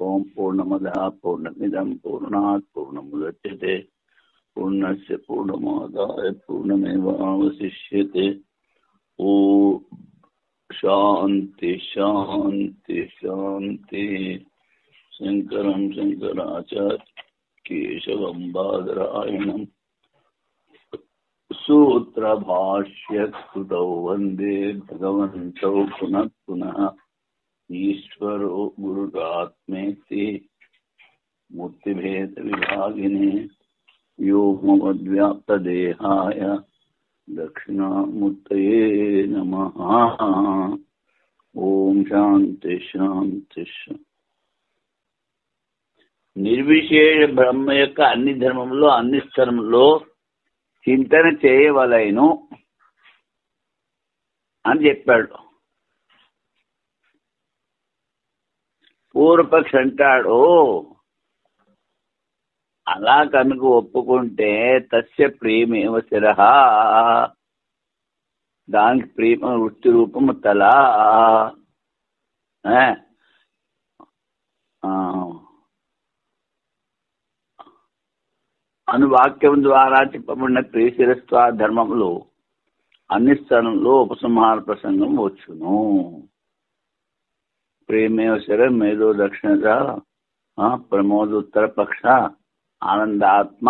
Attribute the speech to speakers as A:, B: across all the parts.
A: ఓం పూర్ణమదః పూర్ణమిదం పూర్ణాత్ పూర్ణముదచ్యతే పూర్ణస్య పూర్ణమాదాయ పూర్ణమేవావశిష్యతే. ఓం శాంతి శాంతి శాంతి. శంకరం శంకరాచార్య కేశవం బాదరాయణం సూత్రభాష్యకృతౌ వందే భగవంతౌ పునః పునః. ఈశ్వరో గురురాత్మేతి మూర్తిభేద విభాగినే వ్యోమవద్వ్యాప్తదేహాయ దక్షిణామూర్తయే నమః. ఓం శాంతి శాంతి. నిర్విశేష బ్రహ్మ యొక్క అన్ని ధర్మంలో అన్ని స్థలంలో చింతన చేయవలెను అని చెప్పాడు. పూర్వపక్షి అంటాడు, అలా కనుక ఒప్పుకుంటే తస్య ప్రేమేవ శిరః, దానికి ప్రేమ వృత్తి రూపము తల అను వాక్యం ద్వారా చెప్పబడిన ప్రియశిరస్వ ధర్మములు అన్ని స్థలంలో ఉపసంహార ప్రసంగం వచ్చును. ప్రేమేవ శిర మేధో దక్షిణ ప్రమోదోత్తర పక్ష ఆనందాత్మ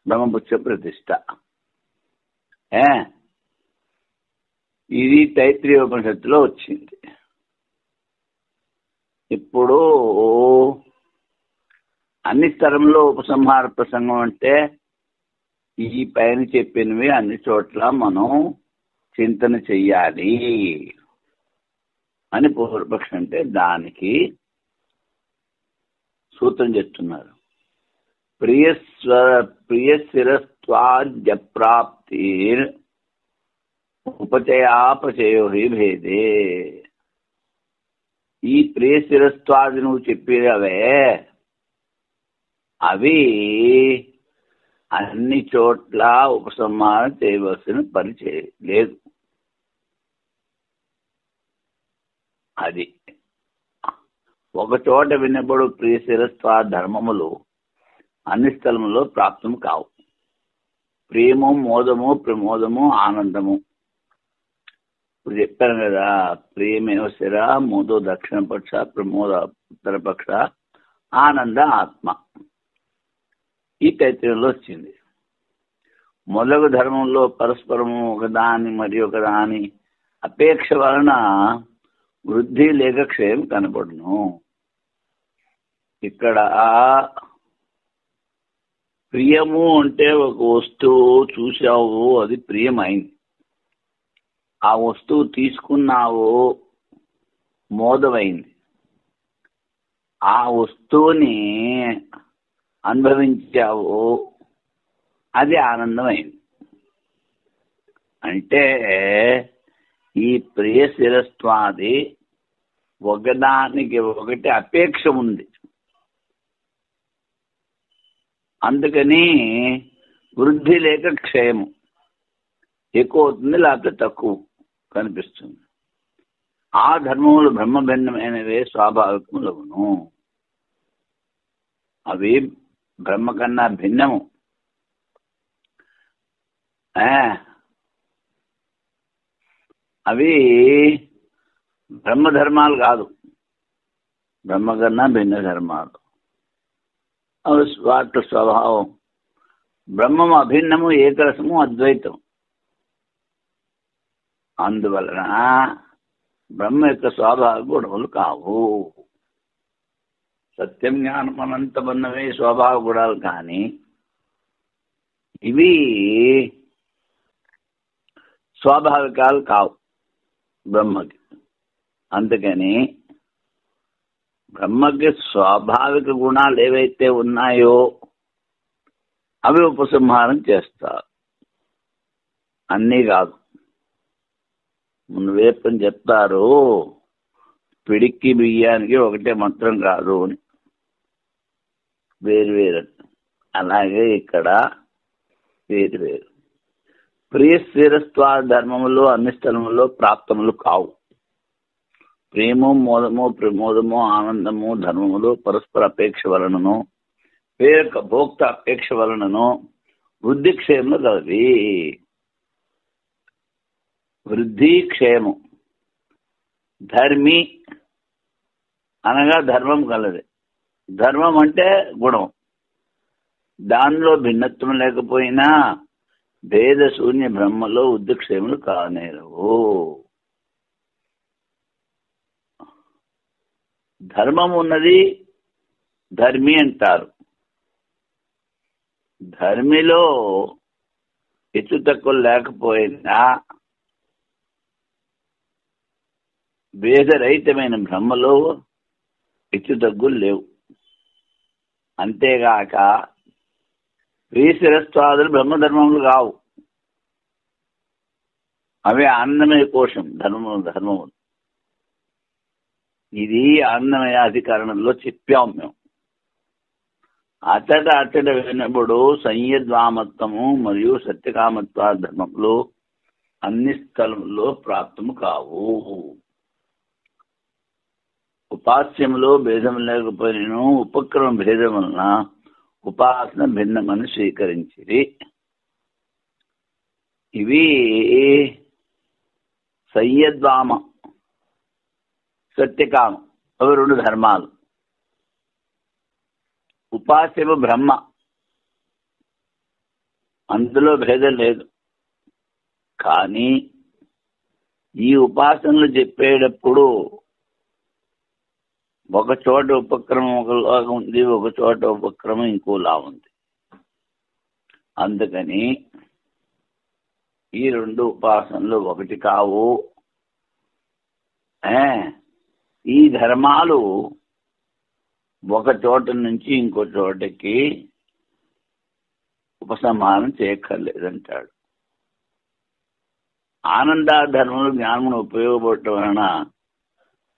A: బ్రహ్మపుచ్చ ప్రతిష్ట. ఇది తైత్రీయ ఉపనిషత్తులో వచ్చింది. ఇప్పుడు అన్ని స్థలంలో ఉపసంహార ప్రసంగం అంటే ఈ పైన చెప్పినవి అన్ని చోట్ల మనం చింతన చెయ్యాలి అని పూర్వపక్షం అంటే దానికి సూత్రం చెప్తున్నారు. ప్రియశిరస్వాద్య ప్రాప్తి ఉపచయాపచయో హి భేదే. ఈ ప్రియశిరస్వాది నువ్వు చెప్పేవే అవి అన్ని చోట్ల ఉపసంహారం చేయవలసిన పని లేదు. అది ఒక చోట వినబడు ప్రియశిరస్వ ధర్మములు అన్ని స్థలములో ప్రాప్తం కావు. ప్రేమ మోదము ప్రమోదము ఆనందము ఇప్పుడు చెప్పాను కదా. ప్రేమేవ శిర మోదో దక్షిణ పక్ష ప్రమోద ఉత్తర పక్ష ఆనంద ఆత్మ. ఈ తైత్రీయంలో వచ్చింది. మొదలగు ధర్మంలో పరస్పరము ఒకదాని మరి ఒకదాని అపేక్ష వలన వృద్ధి లేక క్షయం కనపడును. ఇక్కడ ప్రియము అంటే ఒక వస్తువు చూసావు, అది ప్రియమైంది. ఆ వస్తువు తీసుకున్నావు, మోదమైంది. ఆ వస్తువుని అనుభవించావు, అది ఆనందమైంది. అంటే ఈ ప్రియశిరస్వాది ఒకదానికి ఒకటి అపేక్ష ఉంది. అందుకని వృద్ధి లేక క్షయము ఎక్కువ అవుతుంది, లేకపోతే తక్కువ కనిపిస్తుంది. ఆ ధర్మములు బ్రహ్మభిన్నమైనవే స్వాభావికములవును. అవి బ్రహ్మ కన్నా భిన్నము. అవి బ్రహ్మధర్మాలు కాదు, బ్రహ్మ కన్నా భిన్న ధర్మాలు. అవి వాటి స్వభావం. బ్రహ్మము అభిన్నము, ఏకరసము, అద్వైతం. అందువలన బ్రహ్మ యొక్క స్వాభావిక గుణములు కావు. సత్యం జ్ఞానం అనంతమన్నవే స్వభావ గుణాలు, కానీ ఇవి స్వాభావికాలు కావు బ్రహ్మకి. అందుకని బ్రహ్మకి స్వాభావిక గుణాలు ఏవైతే ఉన్నాయో అవి ఉపసంహారం చేస్తారు, అన్నీ కాదు. ముందు వేపని చెప్తారు, పిడిక్కి బియ్యానికి ఒకటే మంత్రం కాదు అని. వేరు. అలాగే ఇక్కడ వేరు. ప్రియశిరస్వ ధర్మములు అన్ని స్థలములో ప్రాప్తములు కావు. ప్రేమో మోదమో ప్రమోదమో ఆనందము ధర్మములు పరస్పర అపేక్ష వలనను వేరొక భోక్త అపేక్ష వలనను వృద్ధి క్షేమము కలవి. వృద్ధి క్షేమం. ధర్మి అనగా ధర్మం కలది. ధర్మం అంటే గుణం. దానిలో భిన్నత్వం లేకపోయినా భేద శూన్య బ్రహ్మలో ఉద్దిక్షేములు కానేరవు. ధర్మం ఉన్నది ధర్మి అంటారు. ధర్మిలో హెచ్చు తక్కువ లేకపోయినా భేదరహితమైన బ్రహ్మలో హెచ్చు తగ్గులు లేవు. అంతేగాక వీశిరస్వాదులు బ్రహ్మధర్మములు కావు. అవి ఆనందమయ కోశం ధర్మములు. ఇది ఆనందమయ అధికరణంలో చెప్పాం మేము. అతడ వినప్పుడు సంయద్వామత్వము మరియు సత్యకామత్వ ధర్మములు అన్ని స్థలముల్లో ప్రాప్తము కావు. ఉపాస్యములో భేదం లేకపోయినను ఉపక్రమ భేదం వలన ఉపాసన భిన్నమని స్వీకరించిరి. ఇవి సంయద్వామ సత్యకామం అవి రెండు ధర్మాలు. ఉపాస్యము బ్రహ్మ, అందులో భేదం లేదు. కానీ ఈ ఉపాసనలు చెప్పేటప్పుడు ఒక చోట ఉపక్రమం ఒకలాగా ఉంది, ఒక చోట ఉపక్రమం ఇంకోలా ఉంది. అందుకని ఈ రెండు ఉపాసనలు ఒకటి కావు. ఈ ధర్మాలు ఒక చోట నుంచి ఇంకో చోటకి ఉపసంహారం చేయక్కర్లేదంటాడు. ఆనందాధర్మములు జ్ఞానమును ఉపయోగపడటం వలన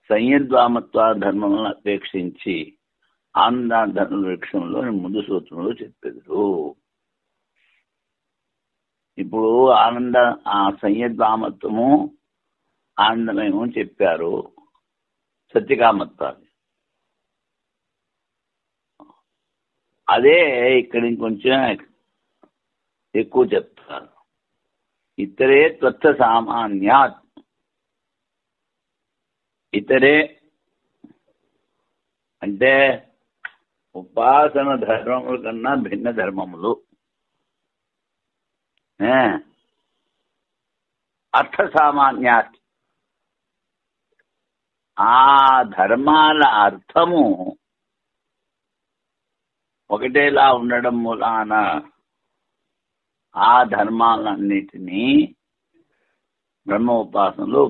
A: సంయద్వామత్వ ధర్మములను అపేక్షించి ఆనందాధర్మ వృక్షంలో ముందు సూత్రంలో చెప్పెదరు. ఇప్పుడు సంయద్వామత్వము ఆనందమయము చెప్పారు, సత్యకామత్వాన్ని. అదే ఇక్కడ ఇంకొంచెం ఎక్కువ చెప్తారు. ఇతరే త్వత్త సామాన్యాత్. ఇతరే అంటే ఉపాసన ధర్మముల కన్నా భిన్న ధర్మములు. అర్థ సామాన్యాత్. ఆ ధర్మాల అర్థము ఒకటేలా ఉండడం మూలాన ఆ ధర్మాలన్నిటినీ బ్రహ్మ ఉపాసనలో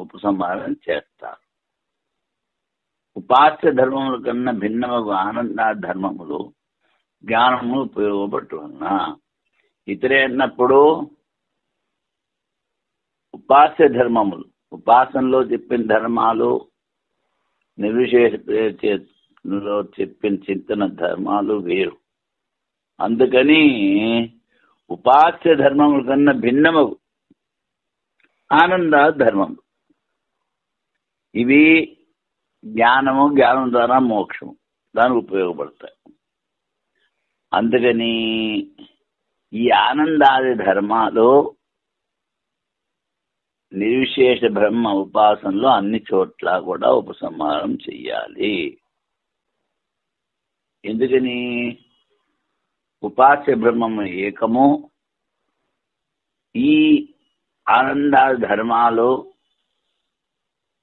A: ఉపసంహారం చేస్తారు. ఉపాస్య ధర్మముల కన్నా భిన్నము ఆనంద ధర్మములు జ్ఞానము ఉపయోగపడుతున్న. ఇతరే అన్నప్పుడు ఉపాస్య ధర్మములు, ఉపాసనలో చెప్పిన ధర్మాలు, నిర్విశేషలో చెప్పిన చింతన ధర్మాలు వేరు. అందుకని ఉపాస్య ధర్మముల కన్నా భిన్నము ఆనంద ధర్మము. ఇవి జ్ఞానం ద్వారా మోక్షము దానికి ఉపయోగపడతాయి. అందుకని ఈ ఆనందాది ధర్మాలు నిర్విశేష బ్రహ్మ ఉపాసనలో అన్ని చోట్ల కూడా ఉపసంహారం చెయ్యాలి. ఎందుకని ఉపాస్య బ్రహ్మము ఏకము. ఈ ఆనంద ధర్మాలు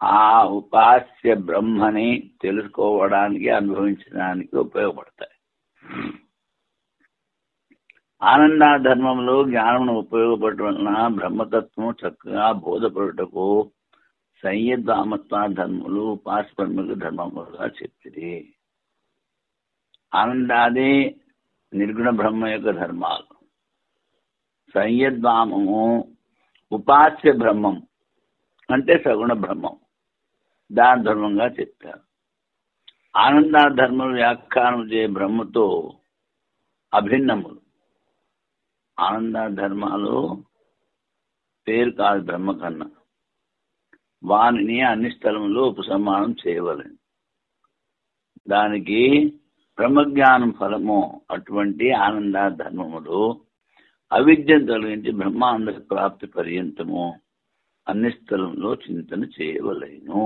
A: ఆ ఉపాస్య బ్రహ్మని తెలుసుకోవడానికి అనుభవించడానికి ఉపయోగపడతాయి. ఆనంద ధర్మంలో జ్ఞానమును ఉపయోగపడటం వలన బ్రహ్మతత్వము చక్కగా బోధపడుటకు సంయద్వామత్వ ధర్మములు ఉపాస్య ధర్మములుగా చెప్తుంది. ఆనందాది నిర్గుణ బ్రహ్మ యొక్క ధర్మాలు, సంయద్వామము ఉపాస్య బ్రహ్మం అంటే సగుణ బ్రహ్మం, దాని ధర్మంగా చెప్పారు. ఆనంద ధర్మం వ్యాఖ్యానం చే బ్రహ్మతో అభిన్నములు. ఆనంద ధర్మాలు పేరు కాదు బ్రహ్మ కన్నా. వానిని అన్ని స్థలములో ఉపసంహారం చేయవలెను. దానికి బ్రహ్మజ్ఞానం ఫలము. అటువంటి ఆనంద ధర్మములు అవిద్యను తొలగించి బ్రహ్మానంద ప్రాప్తి పర్యంతము అన్ని స్థలంలో చింతన చేయవలెను.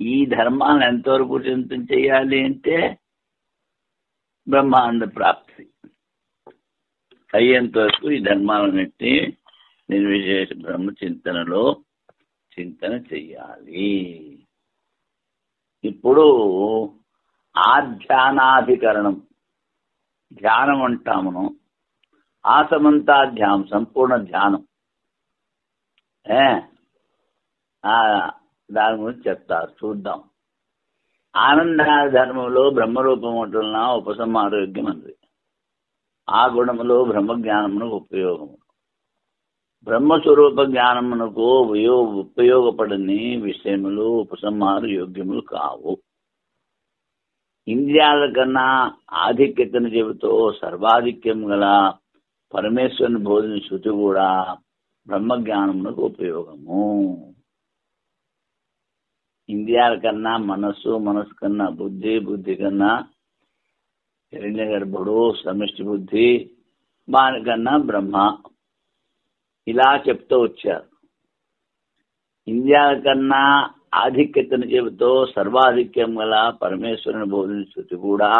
A: ఈ ధర్మాలను ఎంతవరకు చింతన చేయాలి అంటే బ్రహ్మానంద ప్రాప్తి అయ్యేంత వరకు ఈ ధర్మాలన్నింటినీ నిర్విశేష బ్రహ్మ చింతనలో చింతన చెయ్యాలి. ఇప్పుడు ఆధ్యానాధికరణం, ధ్యానం అంటామును. ఆసమంతా ధ్యానం, సంపూర్ణ ధ్యానం. దాని గురించి చెప్తారు, చూద్దాం. ఆనంద ధర్మంలో బ్రహ్మరూపం ఉంటున్న ఉపసంహారోగ్యం అంది. ఆ గుణములో బ్రహ్మజ్ఞానమునకు ఉపయోగము. బ్రహ్మస్వరూప జ్ఞానమునకు ఉపయోగపడని విషయములు ఉపసంహార యోగ్యములు కావు. ఇంద్రియాల కన్నా ఆధిక్యతను చెబుతూ సర్వాధిక్యం గల పరమేశ్వరుని బోధిన శృతి కూడా బ్రహ్మజ్ఞానమునకు ఉపయోగము. ఇంద్రియాల కన్నా మనస్సు, మనస్సు కన్నా బుద్ధి, బుద్ధి కన్నా హిరణ్య గర్భుడు, సమిష్టి బుద్ధి, దానికన్నా బ్రహ్మ, ఇలా చెప్తూ వచ్చారు. ఇంద్రియాల కన్నా ఆధిక్యతను చెబుతూ సర్వాధిక్యం గల పరమేశ్వరుని బోధిన శృతి కూడా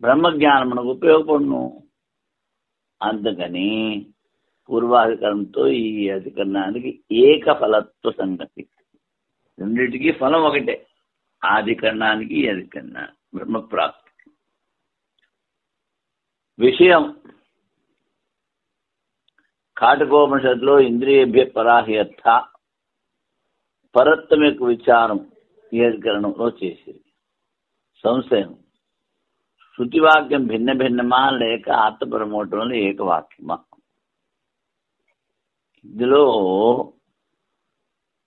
A: బ్రహ్మజ్ఞానమునకు ఉపయోగపడును. అందుకని పూర్వాధికరణంతో ఈ అధికరణానికి ఏకఫలత్వ సంగతి. రెండింటికి ఫలం ఒకటే, ఆధికరణానికి ఈ అధికరణానికి. బ్రహ్మప్రాప్తి విషయం కాటకోపనిషత్తులో ఇంద్రియేభ్య పరాహ్యర్థ పరత్వం యొక్క విచారం ఈ అధికరణంలో చేసేది. సంశయం, శృతివాక్యం భిన్న భిన్నమా లేక ఆత్మపరమోటంలో ఏకవాక్యమా? ఇందులో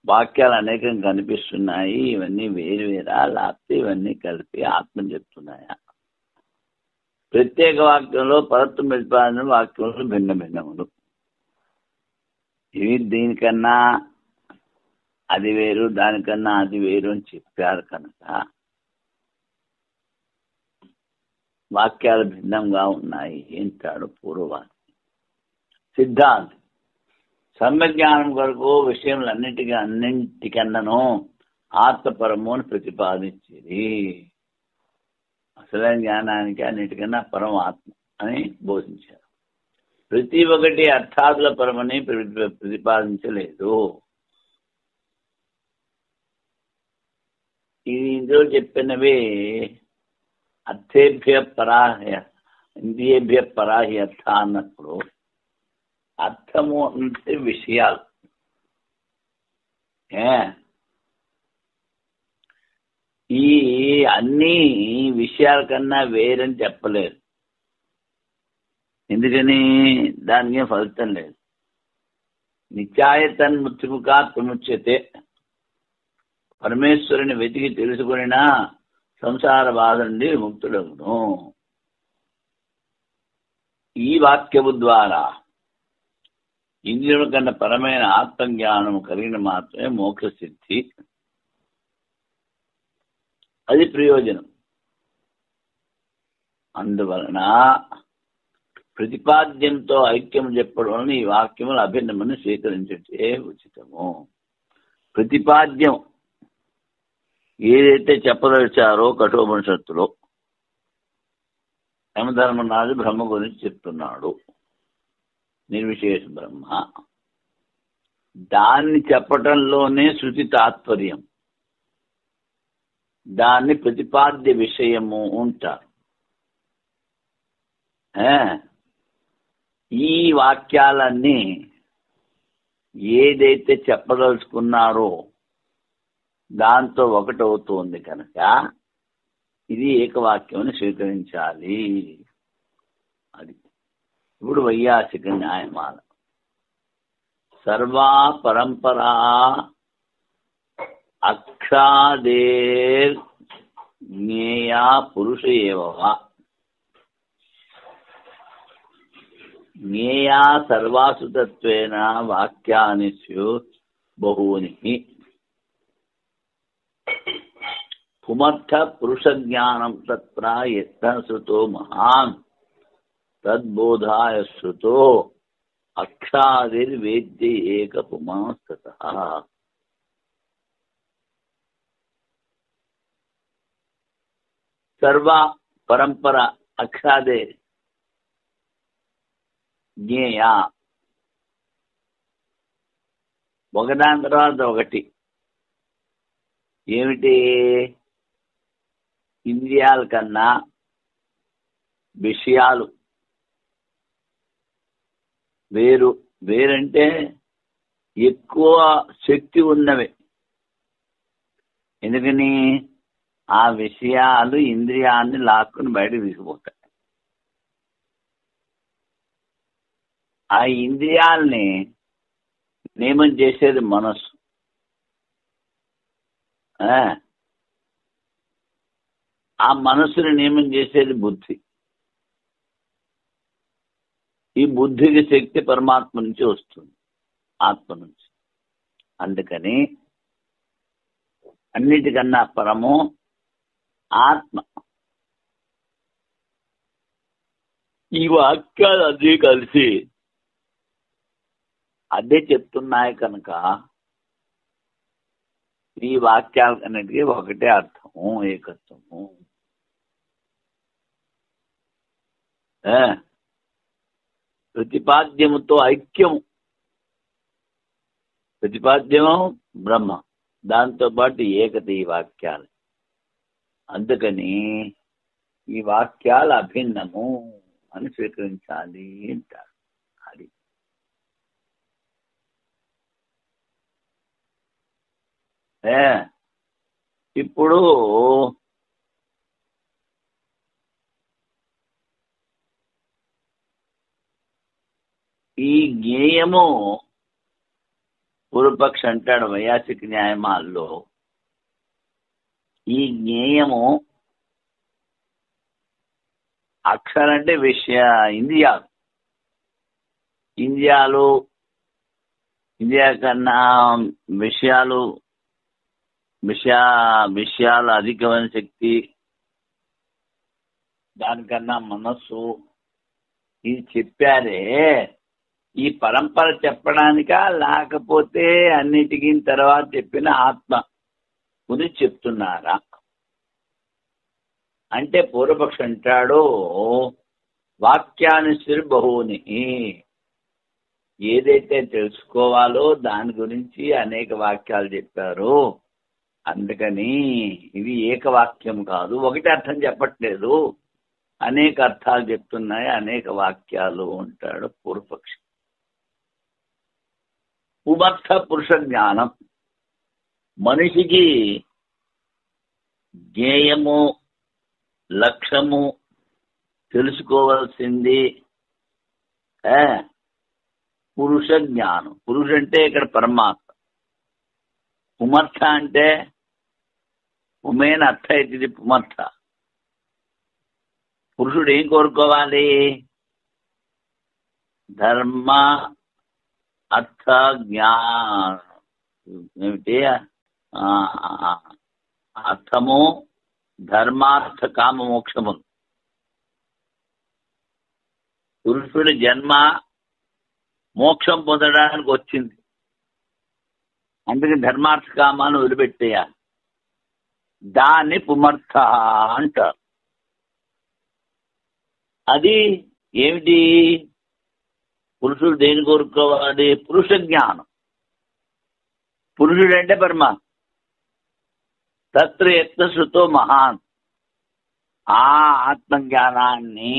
A: వాక్యాలు అనేకం కనిపిస్తున్నాయి. ఇవన్నీ వేరువేరా లేకపోతే ఇవన్నీ కలిపి ఆత్మ చెప్తున్నాయా? ప్రత్యేక వాక్యంలో పరత్వం ప్రతిపాదన, వాక్యంలో భిన్న భిన్నములు. ఇవి దీనికన్నా అది వేరు, దానికన్నా అది వేరు అని చెప్పారు కనుక వాక్యాలు భిన్నంగా ఉన్నాయి అంటాడు పూర్వవాది. సిద్ధాంతి సమ్యజ్ఞానం కొరకు అన్నింటికన్నాను ఆత్మపరము అని ప్రతిపాదించేది. అసలైన జ్ఞానానికి అన్నిటికన్నా పరం ఆత్మ అని బోధించారు. ప్రతి ఒక్కటి అర్థాదుల పరమని ప్రతిపాదించలేదు. ఇందులో చెప్పినవి అర్థేభ్య పరాహ్య, ఇంద్రియేభ్య పరాహ్యర్థ అన్నప్పుడు అర్థము అంటే విషయాలు. ఈ అన్ని విషయాల కన్నా వేరని చెప్పలేరు. ఎందుకని? దానికి ఫలితం లేదు. నిత్యాయతన్ ముత్తిముఖాత్ముచ్యతే, పరమేశ్వరుని వెతికి తెలుసుకునినా సంసార బాధ నుండి ముక్తుడగును. ఈ వాక్యము ద్వారా ఇంద్రియుల కన్నా పరమైన ఆత్మజ్ఞానం కలిగిన మాత్రమే మోక్ష సిద్ధి. అది ప్రయోజనం. అందువలన ప్రతిపాద్యంతో ఐక్యం చెప్పడం వలన ఈ వాక్యములు అభిన్నమని స్వీకరించే ఉచితము. ప్రతిపాద్యం ఏదైతే చెప్పదలిచారో కఠోపనిషత్తులో యమధర్మరాజు బ్రహ్మ గురించి చెప్తున్నాడు, నిర్విశేష బ్రహ్మ. దాన్ని చెప్పటంలోనే శృతి తాత్పర్యం. దాన్ని ప్రతిపాద్య విషయము ఉంటారు. ఈ వాక్యాలన్నీ ఏదైతే చెప్పదలుచుకున్నారో దాంతో ఒకటవుతోంది కనుక ఇది ఏకవాక్యం అని స్వీకరించాలి. అది ఇప్పుడు వైయాసిక న్యాయమాల. సర్వా పరంపరా అక్షాదేర్ జ్ఞేయా పురుష ఏవ. జ్ఞేయా సర్వాసు తత్వేన వాక్యాని స్యుః బహూని. పుమర్థ పురుష జ్ఞానం తత్ర యత్న శ్రుతో మహాన్ తద్బోధాయ శ్రుతో అక్షాదిర్వేద్య ఏక పుమాస్తతః. సర్వ పరంపర అక్షాదే జ్ఞేయ, ఒకదాని తర్వాత ఒకటి. ఏమిటి? ఇంద్రియాల కన్నా విషయాలు వేరు. వేరంటే ఎక్కువ శక్తి ఉన్నవి. ఎందుకని? ఆ విషయాలు ఇంద్రియాన్ని లాక్కుని బయటకు తీసుకుపోతాయి. ఆ ఇంద్రియాల్ని నియమం చేసేది మనస్సు. ఆ మనస్సుని నియమం చేసేది బుద్ధి. ఈ బుద్ధికి శక్తి పరమాత్మ నుంచి వస్తుంది, ఆత్మ నుంచి. అందుకని అన్నిటికన్నా పరము ఆత్మ. ఈ వాక్యాలు అదే కలిసి అదే చెప్తున్నాయి కనుక ఈ వాక్యాలన్నిటికీ ఒకటే అర్థము, ఏకత్వము. ప్రతిపాద్యముతో ఐక్యము. ప్రతిపాద్యము బ్రహ్మ, దాంతోపాటు ఏకత ఈ వాక్యాలు. అందుకని ఈ వాక్యాలు అభిన్నము అని స్వీకరించాలి అంటారు. అది ఇప్పుడు ఈ జ్ఞేయము పూర్వపక్ష అంటాడు వైయాసిక న్యాయమాల్లో, ఈ జ్ఞేయము అక్షరంటే ఇంద్రియాలు. ఇంద్రియ కన్నా విషయాలు అధికమైన శక్తి, దానికన్నా మనస్సు. ఇది చెప్పారే, ఈ పరంపర చెప్పడానికా లేకపోతే అన్నిటికీ తర్వాత చెప్పిన ఆత్మ గురించి చెప్తున్నారా అంటే పూర్వపక్ష అంటాడు వాక్యానుసరి బహుని. ఏదైతే తెలుసుకోవాలో దాని గురించి అనేక వాక్యాలు చెప్పారు. అందుకని ఇవి ఏకవాక్యం కాదు, ఒకటి అర్థం చెప్పట్లేదు, అనేక అర్థాలు చెప్తున్నాయి, అనేక వాక్యాలు అంటాడు పూర్వపక్షి. పుమర్థ పురుష జ్ఞానం. మనిషికి జ్ఞేయము, లక్ష్యము తెలుసుకోవాల్సింది పురుష జ్ఞానం. పురుష అంటే ఇక్కడ పరమాత్మ. పుమర్థ అంటే ఉమేన అర్థ ఇది పుమర్థ. పురుషుడు ఏం కోరుకోవాలి? ధర్మ అర్థ జ్ఞానం. ఏమిటి? అర్థము, ధర్మార్థ కామ మోక్షములు. పురుషుడి జన్మ మోక్షం పొందడానికి వచ్చింది. అందుకే ధర్మార్థ కామాన్ని వదిలిపెట్టేయాలి. దాన్ని పుమర్థ అంటారు. అది ఏమిటి? పురుషుడు దేని కోరుకోవాలి? పురుష జ్ఞానం. పురుషుడు అంటే పరమాత్మ. తత్ర యత్న శ్రుతో మహాన్. ఆ ఆత్మజ్ఞానాన్ని,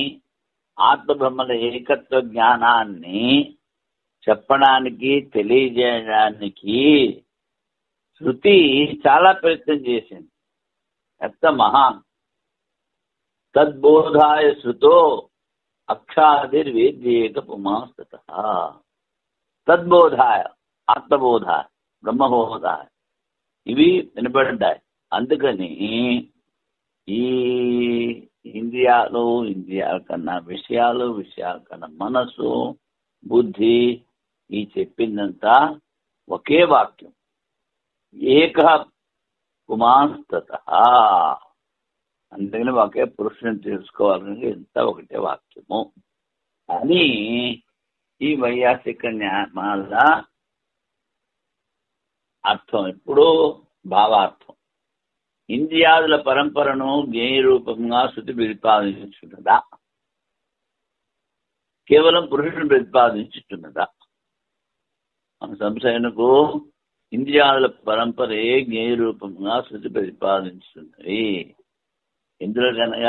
A: ఆత్మబ్రహ్మల ఏకత్వ జ్ఞానాన్ని చెప్పడానికి, తెలియజేయడానికి శృతి చాలా ప్రయత్నం చేసింది. యత్న మహాన్ తద్బోధాయ శ్రుతో అక్షాదిర్వేద్యేక పుమాస్తతః. తద్బోధాయ, ఆత్మబోధాయ, బ్రహ్మబోధాయ ఇవి వినపడ్డాయి. అందుకని ఈ ఇంద్రియాలు, ఇంద్రియాల కన్నా విషయాలు, విషయాల కన్నా మనసు, బుద్ధి, ఈ చెప్పిందంతా ఒకే వాక్యం. ఏక పుమాంస్తత. అందుకని ఒకే పురుషుని తెలుసుకోవాలని ఎంత ఒకటే వాక్యము అని ఈ వైయాసిక న్యాయాల అర్థం. ఇప్పుడు భావార్థం. ఇంద్రియాదుల పరంపరను జ్ఞేయ రూపంగా శృతి ప్రతిపాదించుతున్నదా, కేవలం పురుషుని ప్రతిపాదించుతున్నదా? మన సంశయనకు ఇంద్రియాదుల పరంపరే జ్ఞేయ రూపంగా శృతి ప్రతిపాదించుతున్నది. ఇందులో కనుక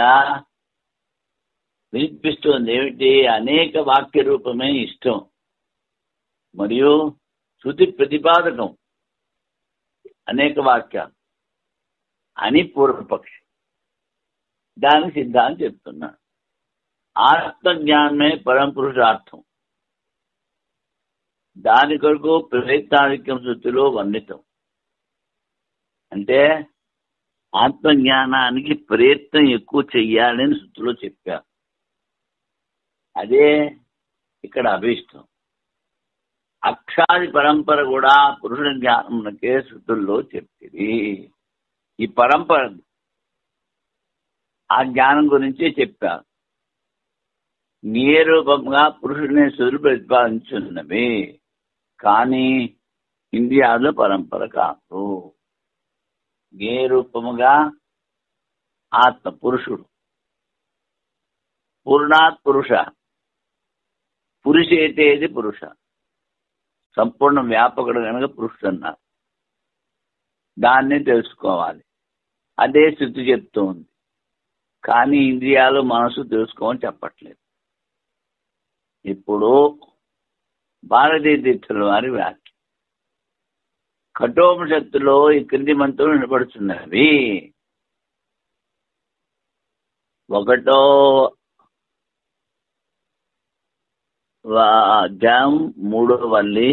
A: వినిపిస్తుంది ఏమిటి? అనేక వాక్య రూపమే ఇష్టం మరియు శృతి ప్రతిపాదకం అనేక వాక్యాలు అని పూర్వపక్షి. దానికి సిద్ధాంతం చెప్తున్నాడు. ఆత్మజ్ఞానమే పరమ పురుషార్థం. దాని కొరకు ప్రయత్నాధిక్యం శృతిలో వర్ణితం. అంటే ఆత్మజ్ఞానానికి ప్రయత్నం ఎక్కువ చెయ్యాలని శృతిలో చెప్పారు. అదే ఇక్కడ అభీష్టం. అక్షాది పరంపర కూడా పురుషుల జ్ఞానమునకే శృతుల్లో చెప్తుంది. ఈ పరంపర ఆ జ్ఞానం గురించి చెప్పారు. నిరూపంగా పురుషుడిని శృతులు ప్రతిపాదించున్నవి, కానీ ఇంద్రియాల పరంపర కాదు. జ్ఞేయరూపముగా ఆత్మ పురుషుడు, పూర్ణాత్ పురుష, పురుషేతేది పురుష, సంపూర్ణ వ్యాపకుడు కనుక పురుషుడు అన్నారు. దాన్నే తెలుసుకోవాలి. అదే శృతి చెప్తూ ఉంది. కానీ ఇంద్రియాలు, మనసు తెలుసుకోమని చెప్పట్లేదు. ఇప్పుడు భారతీయ తీర్థుల వారి వ్యాఖ్య. కఠోపనిషత్తులో ఈ క్రింది మంత్రులు వినపడుతున్నవి. 1వ అధ్యాయం 3వ వల్లి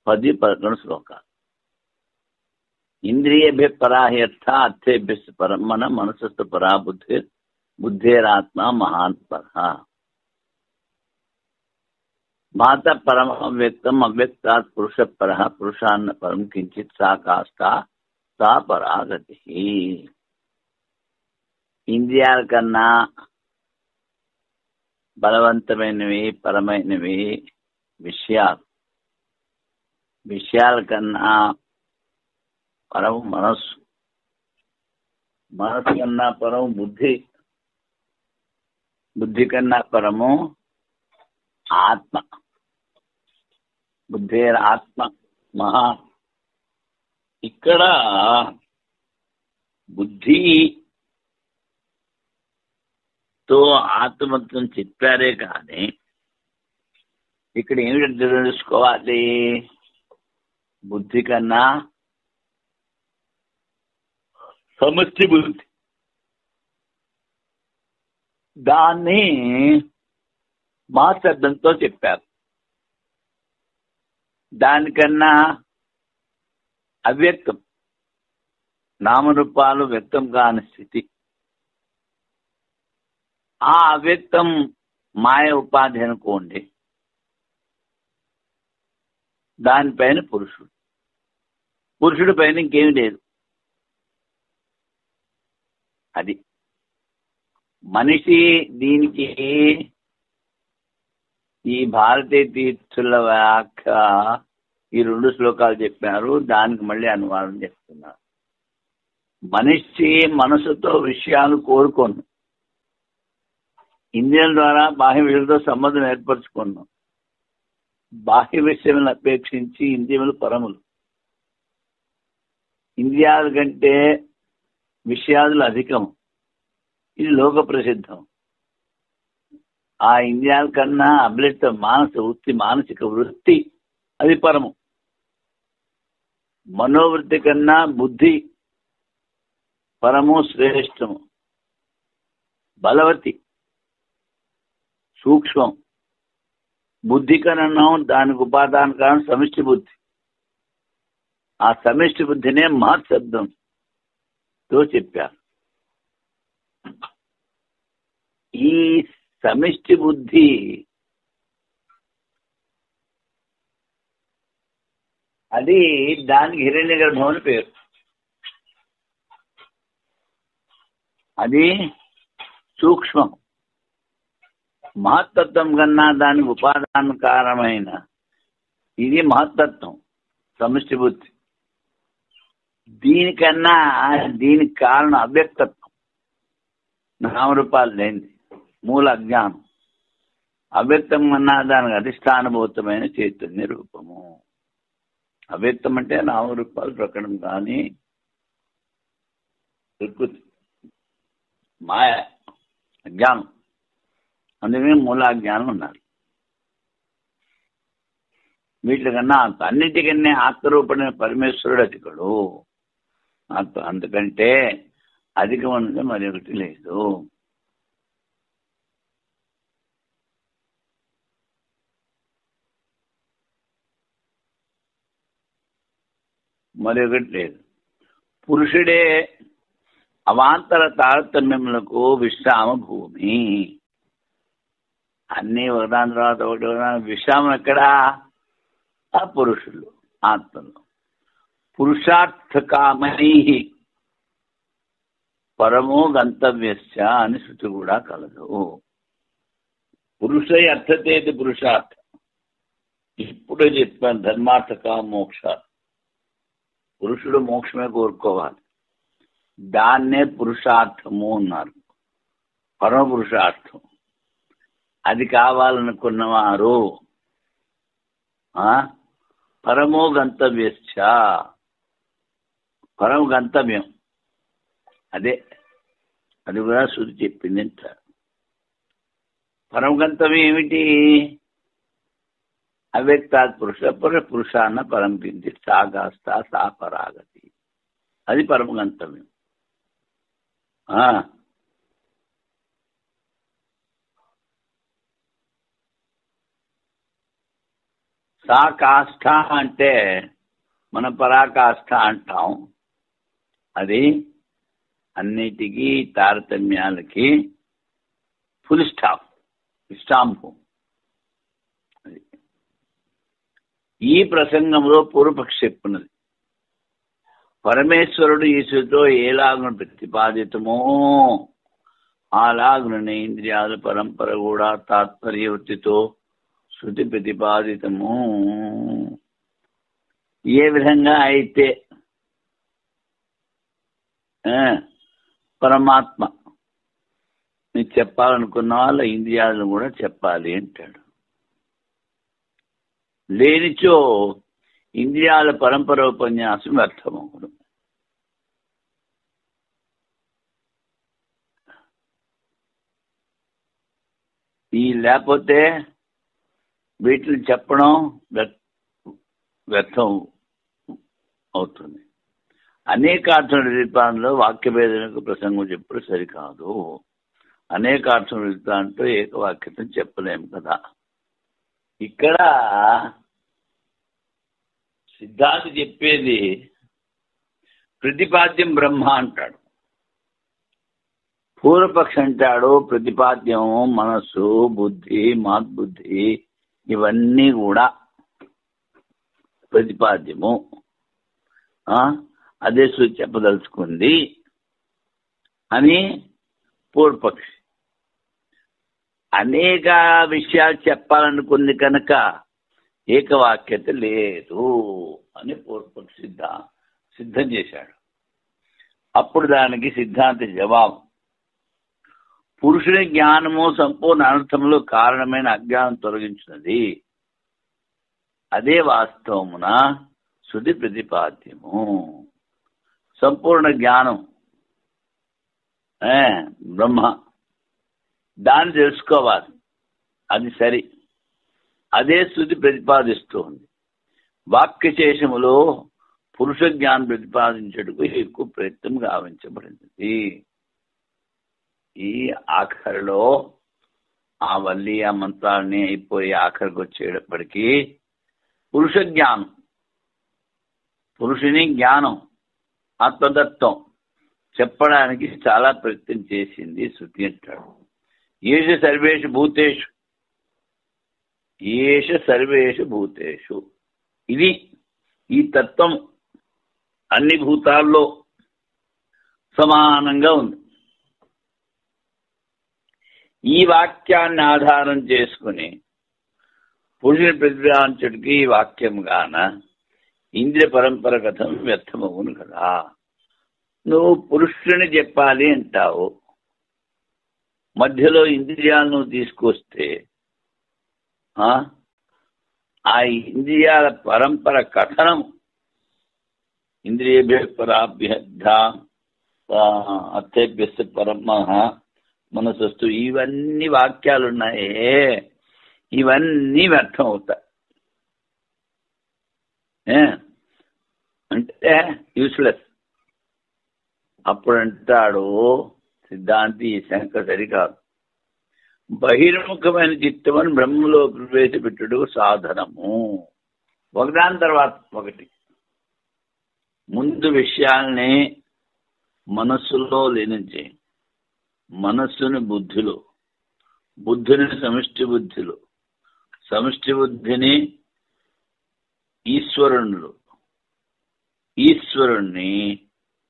A: 10-11 శ్లోకాలు. ఇంద్రియభ్య పరాహ్యర్థ అర్థేభ్య పరం మన మనసస్థ పరా బుద్ధేరాత్మ మహాన్ పర. మాత పరం అవ్యక్తం అవ్యక్తాత్ పురుష పర పురుషాన్న పరం కించిత్ సా కాష్ట సా పరాగతి. ఇంద్రియాల కన్నా బలవంతమైనవి, పరమైనవి విషయాలు. విషయాల కన్నా పరం మనస్సు, మనస్సు కన్నా పరం బుద్ధి, బుద్ధి కన్నా పరము ఆత్మ. బుద్ధేరాత్మ మహా. ఇక్కడ బుద్ధితో ఆత్మత్వం చెప్పారే కానీ ఇక్కడ ఏమిటి తెలుసుకోవాలి? బుద్ధి కన్నా సమష్టి బుద్ధి. దాన్ని మా శబ్దంతో చెప్పారు. దానికన్నా అవ్యక్తం, నామరూపాలు వ్యక్తం కాని స్థితి. ఆ అవ్యక్తం మాయ ఉపాధి అనుకోండి. దానిపైన పురుషుడు, పురుషుడి పైన ఇంకేమి లేదు. అది మనిషి. దీనికి ఈ భారతీయ తీర్థుల వ్యాఖ్య ఈ 2 శ్లోకాలు చెప్పారు. దానికి మళ్ళీ అనువాదం చేస్తున్నారు. మనిషి మనసుతో విషయాలు కోరుకోను, ఇంద్రియాల ద్వారా బాహ్య విషయాలతో సంబంధం ఏర్పరచుకున్నాం. బాహ్య విషయములను అపేక్షించి ఇంద్రియములు పరములు. ఇంద్రియాల కంటే విషయాలు అధికం. ఇది లోక ప్రసిద్ధం. ఆ ఇంద్రియాల కన్నా అభిలిత మానసిక వృత్తి అది పరము. మనోవృత్తి కన్నా బుద్ధి పరము, శ్రేష్టము. బలవతి సూక్ష్మం. బుద్ధి కన్నా దానికి ఉపాదాన కారణం సమిష్టి బుద్ధి. ఆ సమిష్టి బుద్ధినే మహత్ శబ్దంతో చెప్పారు. ఈ సమిష్టి బుద్ధి అది దానికి హిరణ్య గర్భం అని పేరు. అది సూక్ష్మం. మహత్తత్వం కన్నా దానికి ఉపాదానకారమైన ఇది మహత్తత్వం, సమిష్టి బుద్ధి. దీనికన్నా దీనికి కారణం అవ్యక్తత్వం, నామరూపాలు లేనిది, మూల అజ్ఞానం. అవ్యక్తం కన్నా దానికి అధిష్టానభూతమైన చైతన్య రూపము. అవ్యక్తం అంటే నామరూపాలు ప్రకటన కానీ ప్రకృతి, మాయ, అజ్ఞానం. అందుకని మూలాజ్ఞానం ఉన్నారు. వీటికన్నా అన్నిటికన్నా ఆత్మరూపమైన పరమేశ్వరుడు అధికుడు. అందుకంటే అధికమన్నది మరి ఒకటి లేదు. మరొకటి లేదు. పురుషుడే అవాంతర తారతమ్యములకు విశ్రామ భూమి. అన్నీ ఒకదాని తర్వాత ఒకటి విశ్రామం ఎక్కడా? ఆ పురుషులు, ఆత్మలు. పురుషార్థకామై పరమో గంతవ్యశ్చ అని శృతి కూడా కలదు. పురుషై అర్థతేది పురుషార్థ. ఇప్పుడే చెప్పాను, ధర్మార్థక మోక్షార్థ. పురుషుడు మోక్షమే కోరుకోవాలి. దాన్నే పురుషార్థము అన్నారు, పరమ పురుషార్థం. అది కావాలనుకున్నవారు పరమో గంతవ్యశ్చ, పరమ గంతవ్యం అదే. అది కూడా శృతి చెప్పింది అంటారు. పరమ గంతవ్యం ఏమిటి? అవ్యక్తాత్ పురుషాన్న పరంపింది సాగాస్త సా పరాగతి. అది పరమ గంతవ్యం. సా కాష్ఠ అంటే మనం పరాకాష్ఠ అంటాం. అది అన్నిటికీ తారతమ్యాలకి ఫుల్ స్టాప్, స్టాంపు. ఈ ప్రసంగంలో పూర్వపక్షి చెప్పున్నది, పరమేశ్వరుడు ఈశ్వరుతో ఏలాగున ప్రతిపాదితమో అలాగుననే ఇంద్రియాల పరంపర కూడా తాత్పర్యవృత్తితో శృతి ప్రతిపాదితము. ఏ విధంగా అయితే పరమాత్మ నీకు చెప్పాలనుకున్న వాళ్ళ ఇంద్రియాలను కూడా చెప్పాలి అంటాడు. లేనిచో ఇంద్రియాల పరంపర ఉపన్యాసం వ్యర్థమవును. ఈ లేకపోతే వీటిని చెప్పడం వ్యర్థం అవుతుంది. అనేకార్థం దీపాంలో వాక్యభేదనకు ప్రసంగం చెప్పుడు సరికాదు. అనేకార్థం దీపాంతో ఏకవాక్యతం చెప్పలేము కదా. ఇక్కడ సిద్ధాంతి చెప్పేది ప్రతిపాద్యం బ్రహ్మ అంటాడు, పూర్వపక్షి అంటాడు ప్రతిపాద్యం మనస్సు, బుద్ధి, మాద్బుద్ధి ఇవన్నీ కూడా ప్రతిపాద్యము. అదే సూచి చెప్పదలుచుకుంది అని పూర్వపక్షి. అనేక విషయాలు చెప్పాలనుకుంది కనుక ఏకవాక్యత లేదు అని పూర్వపక్షి సిద్ధం చేశాడు. అప్పుడు దానికి సిద్ధాంత జవాబు, పురుషుని జ్ఞానము సంపూర్ణ అనర్థంలో కారణమైన అజ్ఞానం తొలగించినది. అదే వాస్తవమున శృతి ప్రతిపాద్యము. సంపూర్ణ జ్ఞానం బ్రహ్మ, దాన్ని తెలుసుకోవాలి, అది సరి. అదే శృతి ప్రతిపాదిస్తుంది. వాక్యశేషములో పురుష జ్ఞానం ప్రతిపాదించటకు ఎక్కువ ప్రయత్నం గావించబడింది. ఈ ఆఖరిలో ఆ వల్లి ఆ మంత్రాలని అయిపోయి ఆఖరికి వచ్చేటప్పటికీ పురుష జ్ఞానం, పురుషుని జ్ఞానం, ఆత్మతత్వం చెప్పడానికి చాలా ప్రయత్నం చేసింది శృతి అంటాడు. ఏష సర్వేషు భూతేషు, ఏష సర్వేషు భూతేషు, ఇది ఈ తత్వం అన్ని భూతాల్లో సమానంగా ఉంది. ఈ వాక్యాన్ని ఆధారం చేసుకుని పురుషుని ప్రతిభాంచుడికి ఈ వాక్యం గాన ఇంద్రియ పరంపర కథం వ్యర్థమవును కదా. నువ్వు పురుషుని చెప్పాలి అంటావు, మధ్యలో ఇంద్రియాలను తీసుకొస్తే ఆ ఇంద్రియాల పరంపర కథనం ఇంద్రియభ్య పరాభ్యర్థ అర్థేభ్య పరమ మనసస్తు, ఇవన్నీ వాక్యాలు ఉన్నాయే, ఇవన్నీ వ్యర్థం అవుతాయి. అంటే యూస్లెస్. అప్పుడు అంటాడు సిద్ధాంతి, ఈ శంక సరికాదు. బహిర్ముఖమైన చిత్తమని బ్రహ్మలో ప్రవేశపెట్టుడు సాధనము. ఒకదాని తర్వాత ఒకటి ముందు విషయాల్ని మనస్సులో లేనించి, మనస్సుని బుద్ధిలో, బుద్ధిని సమిష్టి బుద్ధిలో, సమిష్టి బుద్ధిని ఈశ్వరుణ్ణిలో, ఈశ్వరుణ్ణి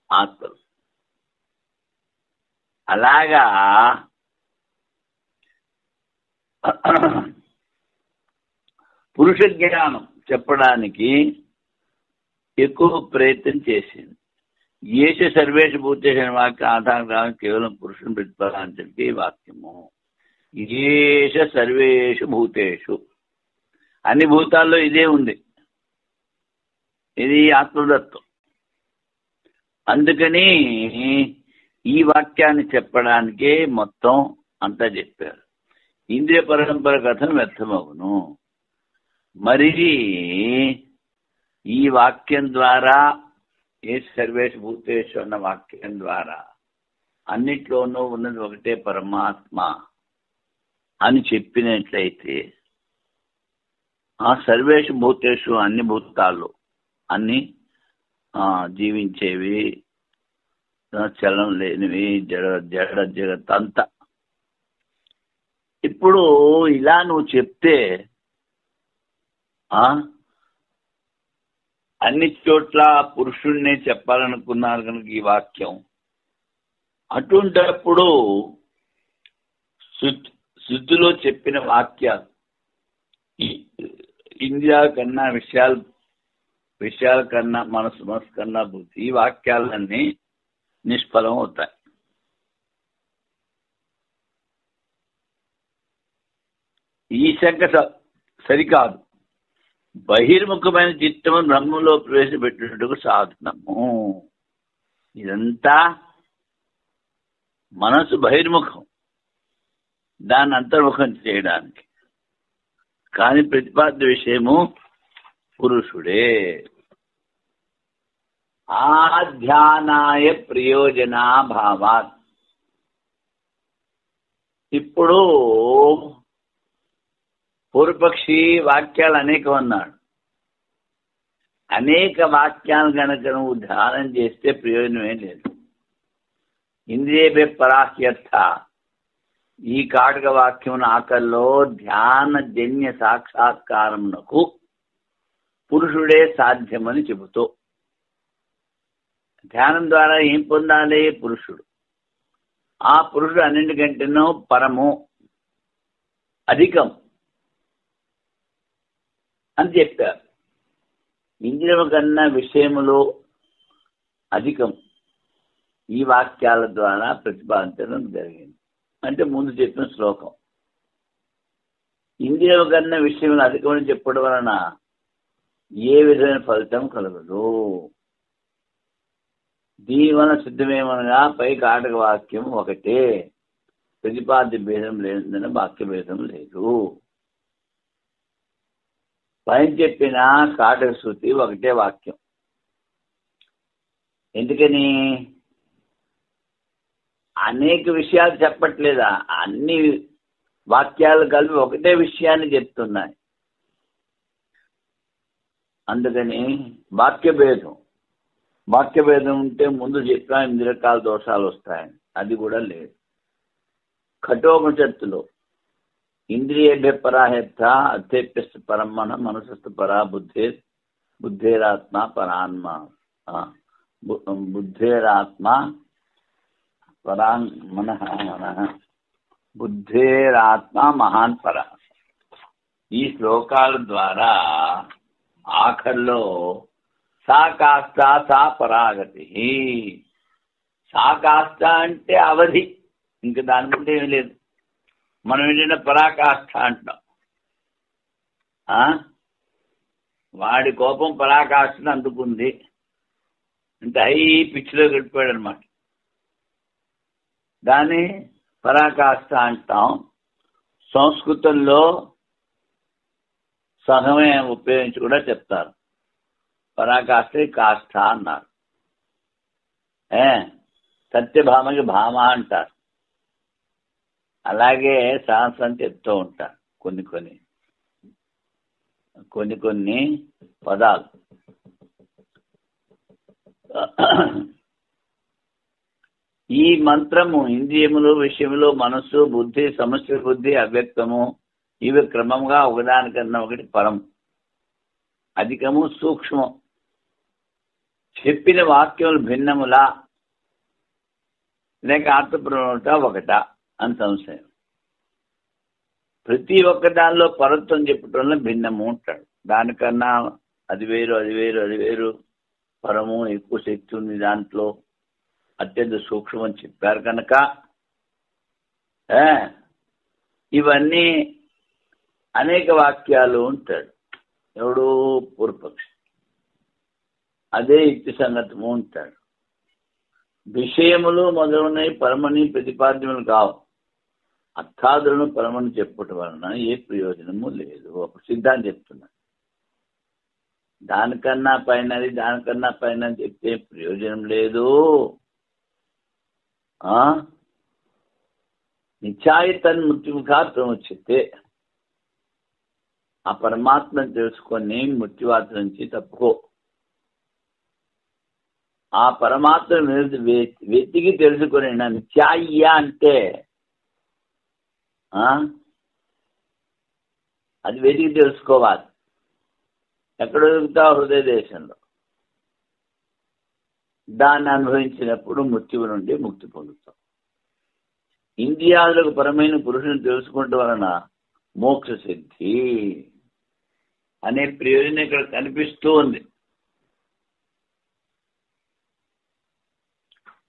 A: ఆత్మలు. అలాగా పురుష జ్ఞానం చెప్పడానికి ఎక్కువ ప్రయత్నం చేసింది. ఏష సర్వేషు భూతేషు వాక్యం ఆధారం కేవలం పురుషుని ప్రతిపాదించడానికి వాక్యము. ఏష సర్వేషు భూతేషు, అన్ని భూతాల్లో ఇదే ఉంది, ఇది ఆత్మతత్వం. అందుకని ఈ వాక్యాన్ని చెప్పడానికే మొత్తం అంతా చెప్పారు. ఇంద్రియ పరంపర కథం వ్యర్థమవును. మరి ఈ వాక్యం ద్వారా, ఏ సర్వేషు భూతేషు అన్న వాక్యం ద్వారా అన్నిట్లోనూ ఉన్నది ఒకటే పరమాత్మ అని చెప్పినట్లయితే, ఆ సర్వేషు భూతేషు అన్ని భూతాలు, అన్ని జీవించేవి, చలనం లేనివి, జడ జగత్తంతా. ఇప్పుడు ఇలా నువ్వు చెప్తే అన్ని చోట్ల పురుషుణ్ణే చెప్పాలనుకున్నారు కనుక ఈ వాక్యం, అటువంటప్పుడు శుద్ధిలో చెప్పిన వాక్యాలు ఇంద్రియాల కన్నా విషయాల కన్నా మనసు కన్నా బుద్ధి, ఈ వాక్యాలన్నీ నిష్ఫలం అవుతాయి. ఈ శంక సరికాదు. బహిర్ముఖమైన చిత్తము బ్రహ్మంలో ప్రవేశపెట్టుటకు సాధనము. ఇదంతా మనసు బహిర్ముఖం, దాన్ని అంతర్ముఖం చేయడానికి. కానీ ప్రతిపాద్య విషయము పురుషుడే. ఆధ్యానాయ ప్రయోజనాభావాత్. ఇప్పుడు పూర్వపక్షి వాక్యాలు అనేకం అన్నాడు. అనేక వాక్యాలు కనుక నువ్వు ధ్యానం చేస్తే ప్రయోజనమే లేదు. ఇంద్రియభ్య పరాహ్యర్థ, ఈ కాటక వాక్యం ఆకల్లో ధ్యానజన్య సాక్షాత్కారమునకు పురుషుడే సాధ్యమని చెబుతూ, ధ్యానం ద్వారా ఏం పొందాలి? పురుషుడు. ఆ పురుషుడు అన్నింటికంటేనూ పరము, అధికం అని చెప్పారు. ఇంద్రియము కన్నా విషయములో అధికం ఈ వాక్యాల ద్వారా ప్రతిపాదించడం జరిగింది. అంటే ముందు చెప్పిన శ్లోకం, ఇంద్రియము కన్నా విషయములు అధికమని చెప్పడం వలన ఏ విధమైన ఫలితం కలగదు. దీనివలన సిద్ధమేమనగా పై కాటక వాక్యం ఒకటే, ప్రతిపాద్య భేదం లేదని వాక్య భేదం లేదు. పైన చెప్పిన కాటక శృతి ఒకటే వాక్యం. ఎందుకని? అనేక విషయాలు చెప్పట్లేదా? అన్ని వాక్యాలు కలిపి ఒకటే విషయాన్ని చెప్తున్నాయి. అందుకని వాక్యభేదం ఉంటే ముందు చెప్పిన 8 రకాల దోషాలు వస్తాయని, అది కూడా లేదు. కఠోపనిషత్తులో ఇంద్రియేభ్య పరాహెత్త అర్థేభ్యస్తు పరం మన మనసస్తు పరా బుద్ధేరాత్మ పరాన్మ బుద్ధేరాత్మ పరాన్ మనః బుద్ధేరాత్మ మహాన్ పర. ఈ శ్లోకాల ద్వారా ఆఖర్లో సా కాష్ట సా పరాగతి. సా కాష్ట అంటే అవధి, ఇంకా దాని ముందు ఏమి లేదు. మనం ఏంటంటే పరాకాష్ఠ అంటాం. వాడి కోపం పరాకాష్ఠను అందుకుంది అంటే పిచ్చిలో గడిపాడు అనమాట. దాన్ని పరాకాష్ఠ అంటాం. సంస్కృతంలో సహమే ఉపయోగించి కూడా చెప్తారు. పరాకాష్ఠ కాష్ఠ అన్నారు. సత్యభామకి భామ అంటారు. అలాగే సహస్రం చెప్తూ ఉంటారు కొన్ని పదాలు. ఈ మంత్రము ఇంద్రియములు, విషయములు, మనస్సు, బుద్ధి, సమష్టి బుద్ధి, అవ్యక్తము ఇవి క్రమంగా ఒకదానికన్నా ఒకటి పరం, అధికము, సూక్ష్మం. చెప్పిన వాక్యములు భిన్నములా లేక అర్థప్రమత ఒకటా అని సంశయం. ప్రతి ఒక్క దానిలో పరత్వం చెప్పటంలో భిన్నము ఉంటాడు. దానికన్నా అది వేరు, అది వేరు, అది వేరు, పరము ఎక్కువ శక్తి ఉంది దాంట్లో, అత్యంత సూక్ష్మం అని చెప్పారు కనుక ఇవన్నీ అనేక వాక్యాలు ఉంటాడు. ఎవడు పూర్వపక్షి. అదే యుక్తి సంగతము ఉంటాడు. విషయములు మొదలున్నాయి పరమని ప్రతిపాద్యములు కావు. అర్థాదులను పరమని చెప్పటం వలన ఏ ప్రయోజనము లేదు. ఒక సిద్ధాంతం చెప్తున్నాడు. దానికన్నా పైన చెప్తే ప్రయోజనం లేదు. నిత్యాయితన్ మృత్యుముఖా ప్రముచ్యతే. ఆ పరమాత్మను తెలుసుకొని మృత్యువాత నుంచి తప్పుకో. ఆ పరమాత్మను వెతికి తెలుసుకొని నిత్యాయ్య అంటే అది వెతికి తెలుసుకోవాలి. ఎక్కడ దొరుకుతావు? హృదయ దేశంలో. దాన్ని అనుభవించినప్పుడు మృత్యువు నుండి ముక్తి పొందుతాం. ఇంద్రియాదులకు పరమైన పురుషుని తెలుసుకుంటూ వలన మోక్ష సిద్ధి అనే ప్రయోజనం ఇక్కడ కనిపిస్తూ ఉంది.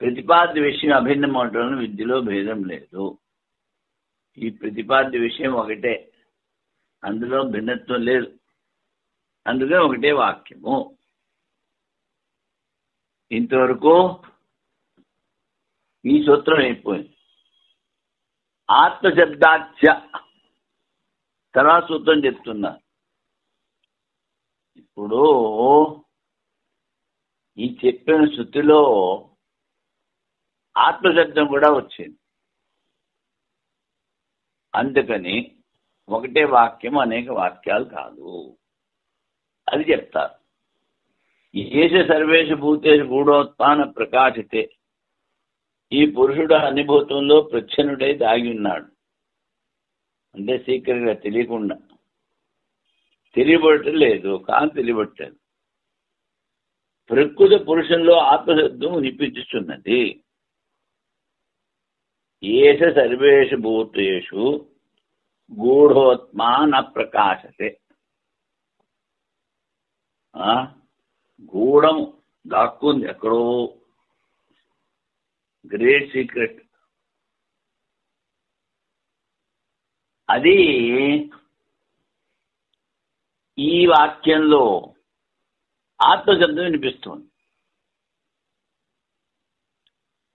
A: ప్రతిపాద్య విషయం అభిన్నం అవటం విద్యలో భేదం లేదు. ఈ ప్రతిపాద్య విషయం ఒకటే, అందులో భిన్నత్వం లేదు. అందుకే ఒకటే వాక్యము. ఇంతవరకు ఈ సూత్రం అయిపోయింది. ఆత్మశబ్దాచ్య తర్వాత సూత్రం చెప్తున్నా. ఇప్పుడు ఈ చెప్పిన శృతిలో ఆత్మశబ్దం కూడా వచ్చింది. అందుకని ఒకటే వాక్యం అనేక వాక్యాలు కాదు అది చెప్తారు. ఏష సర్వేషు భూతేషు గూఢోత్థాన ప్రకాశితే. ఈ పురుషుడు అన్ని భూతంలో ప్రచ్ఛన్నుడై దాగి ఉన్నాడు. అంటే సీక్రెట్గా తెలియకుండా. తెలియబడటం లేదు, కానీ తెలియబట్టలేదు. ప్రకృతి పురుషంలో ఆత్మశబ్దం వినిపించుతున్నది. ఏష సర్వేషు భూతేషు గూఢోత్మా న ప్రకాశతే. గూఢం దాక్కుంది ఎక్కడో, గ్రేట్ సీక్రెట్. అది ఈ వాక్యంలో ఆత్మశబ్దం వినిపిస్తుంది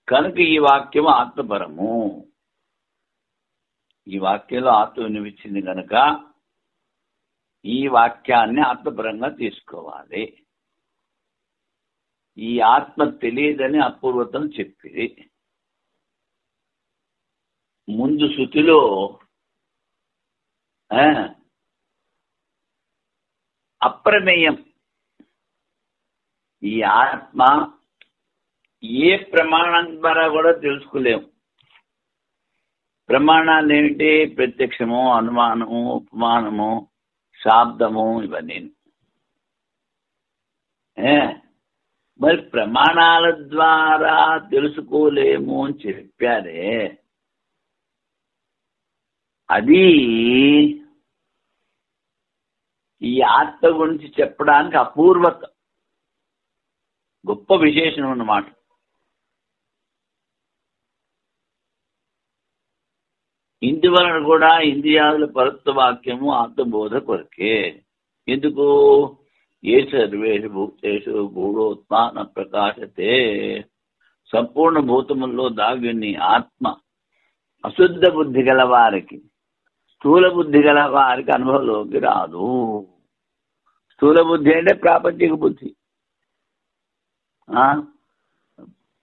A: కనుక ఈ వాక్యం ఆత్మపరము. ఈ వాక్యంలో ఆత్మ వినిపించింది కనుక ఈ వాక్యాన్ని ఆత్మపరంగా తీసుకోవాలి. ఈ ఆత్మ తెలియదని అపూర్వతం చెప్పింది. ముందు శృతిలో అప్రమేయం. ఈ ఆత్మ ఏ ప్రమాణం ద్వారా కూడా తెలుసుకోలేము. ప్రమాణాలు ఏమిటి? ప్రత్యక్షము, అనుమానము, ఉపమానము, శాబ్దము, ఇవన్నీ. మరి ప్రమాణాల ద్వారా తెలుసుకోలేము అని చెప్పారే, అది ఈ ఆత్మ గురించి చెప్పడానికి అపూర్వత, గొప్ప విశేషణం అన్నమాట. ఇందువలన కూడా ఇంద్రియాదుల పరత్వ వాక్యము ఆత్మబోధ కొరకే. ఎందుకు? ఏ సర్వేషు భూతేషు గూఢోత్మాన ప్రకాశతే, సంపూర్ణ భూతముల్లో దాగుని ఆత్మ అశుద్ధ బుద్ధి గల వారికి, స్థూల బుద్ధి గల వారికి అనుభవంలోకి రాదు. స్థూల బుద్ధి అంటే ప్రాపంచిక బుద్ధి.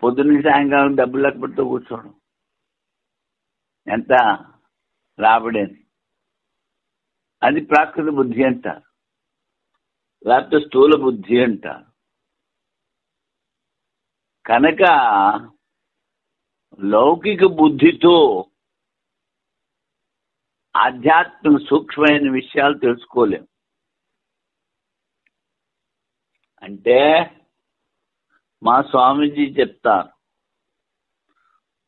A: పొద్దున్న సాయంకాలం డబ్బులు లెక్కపెడుతూ కూర్చోడం, ఎంత రాబడేది, అది ప్రాకృత బుద్ధి అంటారు, లేకపోతే స్థూల బుద్ధి అంటారు. కనుక లౌకిక బుద్ధితో ఆధ్యాత్మిక సూక్ష్మమైన విషయాలు తెలుసుకోలేం. అంటే మా స్వామీజీ చెప్తారు,